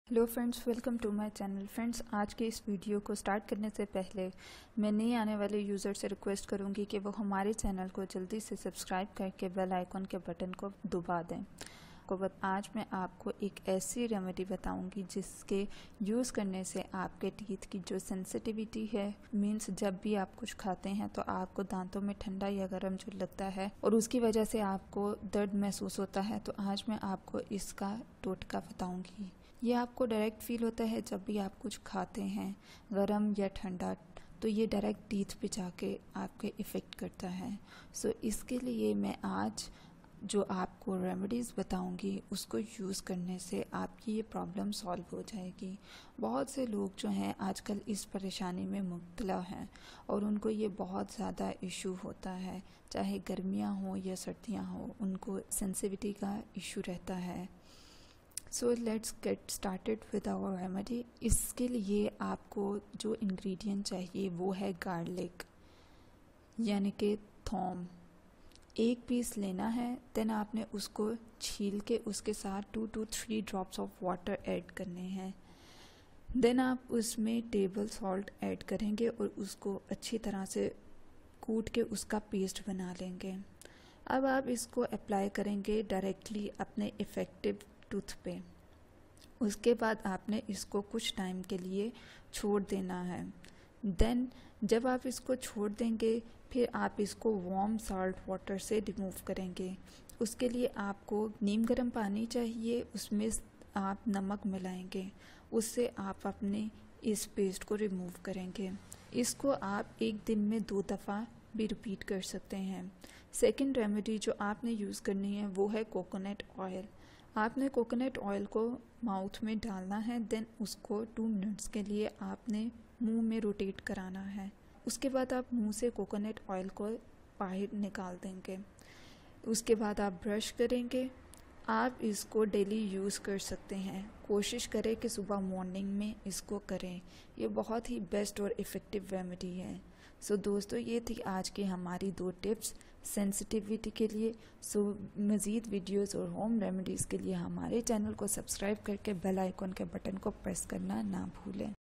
Hello friends, welcome to my channel. Friends, आज के इस वीडियो को स्टार्ट करने से पहले मैं नए आने वाले यूज़र से रिक्वेस्ट करूंगी कि वो हमारे चैनल को जल्दी से सब्सक्राइब करके बेल आइकन के बटन को दबा दें। आज मैं आपको एक ऐसी रेमेडी बताऊंगी जिसके यूज़ करने से आपके टीथ की जो सेंसिटिविटी है, मीन्स जब भी आप कुछ खाते हैं तो आपको दांतों में ठंडा या गर्म जो लगता है और उसकी वजह से आपको दर्द महसूस होता है, तो आज मैं आपको इसका टोटका बताऊंगी। ये आपको डायरेक्ट फील होता है जब भी आप कुछ खाते हैं, गरम या ठंडा, तो ये डायरेक्ट टीथ पे जाके आपके इफ़ेक्ट करता है। सो इसके लिए मैं आज जो आपको रेमेडीज़ बताऊंगी उसको यूज़ करने से आपकी ये प्रॉब्लम सॉल्व हो जाएगी। बहुत से लोग जो हैं आजकल इस परेशानी में मुब्तला हैं और उनको ये बहुत ज़्यादा इशू होता है, चाहे गर्मियाँ हो या सर्दियाँ हो, उनको सेंसिटिविटी का इशू रहता है। So let's get started with our remedy. इसके लिए आपको जो इंग्रेडिएंट चाहिए वो है गार्लिक, यानी कि थोम। 1 पीस लेना है। देन आपने उसको छील के उसके साथ 2 to 3 drops of water add करने हैं। देन आप उसमें टेबल सॉल्ट ऐड करेंगे और उसको अच्छी तरह से कूट के उसका पेस्ट बना लेंगे। अब आप इसको अप्लाई करेंगे डायरेक्टली अपने इफ़ेक्टिव टूथ पे। उसके बाद आपने इसको कुछ टाइम के लिए छोड़ देना है। देन जब आप इसको छोड़ देंगे फिर आप इसको वार्म साल्ट वाटर से रिमूव करेंगे। उसके लिए आपको नीम गर्म पानी चाहिए, उसमें आप नमक मिलाएंगे, उससे आप अपने इस पेस्ट को रिमूव करेंगे। इसको आप एक दिन में 2 दफ़ा भी रिपीट कर सकते हैं। सेकंड रेमेडी जो आपने यूज़ करनी है वो है कोकोनट ऑयल। आपने कोकोनट ऑयल को माउथ में डालना है। देन उसको 2 मिनट्स के लिए आपने मुंह में रोटेट कराना है। उसके बाद आप मुंह से कोकोनट ऑयल को बाहर निकाल देंगे। उसके बाद आप ब्रश करेंगे। आप इसको डेली यूज़ कर सकते हैं। कोशिश करें कि सुबह मॉर्निंग में इसको करें। ये बहुत ही बेस्ट और इफ़ेक्टिव रेमेडी है। सो दोस्तों, ये थी आज की हमारी 2 टिप्स सेंसिटिविटी के लिए। सो मज़ीद वीडियोस और होम रेमेडीज़ के लिए हमारे चैनल को सब्सक्राइब करके बेल आइकन के बटन को प्रेस करना ना भूलें।